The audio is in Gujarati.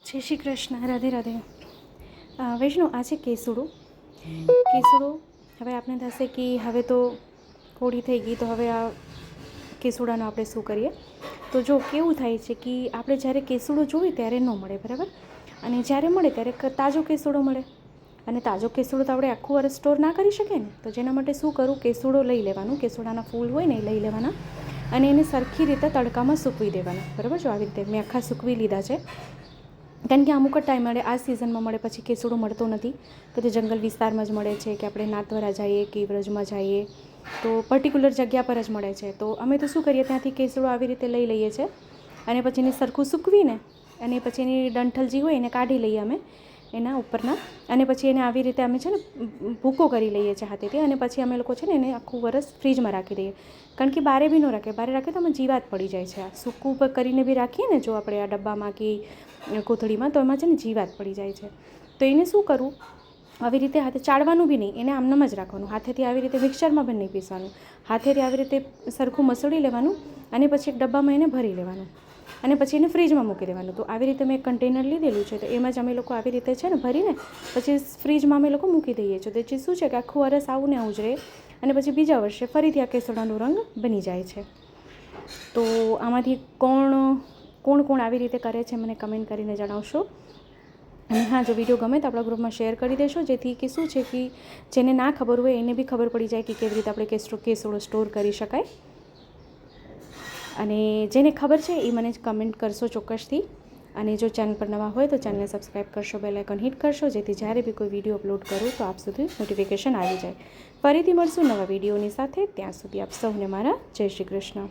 જય શ્રી કૃષ્ણ, રાધે રાધે. વૈષ્ણુ, આ છે કેસુડો. હવે આપણે થશે કે હવે તો હોળી થઈ ગઈ, તો હવે આ કેસુડાનો આપણે શું કરીએ. તો જો કેવું થાય છે કે આપણે જ્યારે કેસુડો જોઈએ ત્યારે ન મળે, બરાબર, અને જ્યારે મળે ત્યારે તાજો કેસુડો મળે. અને તાજો કેસુડો તો આપણે આખું વર્ષ સ્ટોર ના કરી શકીએ ને, તો જેના માટે શું કરું, કેસુડો લઈ લેવાનું, કેસુડાના ફૂલ હોય ને એ લઈ લેવાના અને એને સરખી રીતે તડકામાં સૂકવી દેવાના, બરાબર. જો આવી રીતે મેં આખા સૂકવી લીધા છે, કારણ કે અમુક જ ટાઈમ મળે, આ સિઝનમાં મળે, પછી કેસુડો મળતો નથી. તો તે જંગલ વિસ્તારમાં જ મળે છે કે આપણે નાથદ્વારા જઈએ કે વ્રજમાં જઈએ તો પર્ટિક્યુલર જગ્યા પર જ મળે છે. તો અમે તો શું કરીએ, ત્યાંથી કેસુડો આવી રીતે લઈ લઈએ છીએ અને પછી એને સરખું સૂકવીને અને પછી એની ડંઠલ જે હોય એને કાઢી લઈએ અમે એના ઉપરના, અને પછી એને આવી રીતે અમે છે ને ભૂકો કરી લઈએ છીએ હાથેથી, અને પછી અમે લોકો છે ને એને આખું વરસ ફ્રીજમાં રાખી દઈએ. કારણ કે બારે બી ન રાખે, બારે રાખે તો આમાં જીવાત પડી જાય છે. આ સૂકું કરીને બી રાખીએ ને જો આપણે આ ડબ્બામાં કે કોથળીમાં, તો એમાં છે ને જીવાત પડી જાય છે. તો એને શું કરવું, આવી રીતે હાથે ચાળવાનું બી નહીં, એને આમનામ જ રાખવાનું, હાથેથી આવી રીતે મિક્સરમાં પણ નહીં પીસવાનું, હાથેથી આવી રીતે સરખું મસળી લેવાનું અને પછી એક ડબ્બામાં એને ભરી લેવાનું અને પછી એને ફ્રીજમાં મૂકી દેવાનું. તો આવી રીતે મેં એક કન્ટેનર લીધેલું છે, તો એમાં જ અમે લોકો આવી રીતે છે ને ભરીને પછી ફ્રીજમાં અમે લોકો મૂકી દઈએ છીએ. તેથી શું છે કે આખું વરસ આવું ને આવું જ રહે, અને પછી બીજા વર્ષે ફરીથી આ કેસુડાનો રંગ બની જાય છે. તો આમાંથી કોણ આવી રીતે કરે છે મને કમેન્ટ કરીને જણાવશો. અને હા, જો વિડીયો ગમે તો આપણા ગ્રુપમાં શેર કરી દેશો, જેથી કે શું છે કે જેને ના ખબર હોય એને બી ખબર પડી જાય કે કેવી રીતે આપણે કેસુડો સ્ટોર કરી શકાય. અને જેને ખબર છે એ મને કમેન્ટ કરશો ચોક્કસથી. અને જો ચેનલ પર નવા હોય તો ચેનલને સબસ્ક્રાઈબ કરશો, બેલ આઇકન હિટ કરશો, જેથી જ્યારે બી કોઈ વિડીયો અપલોડ કરું તો આપ સુધી નોટિફિકેશન આવી જાય. ફરીથી મળશું નવા વિડીયોની સાથે. ત્યાં સુધી આપ સૌને મારા જય શ્રી કૃષ્ણ.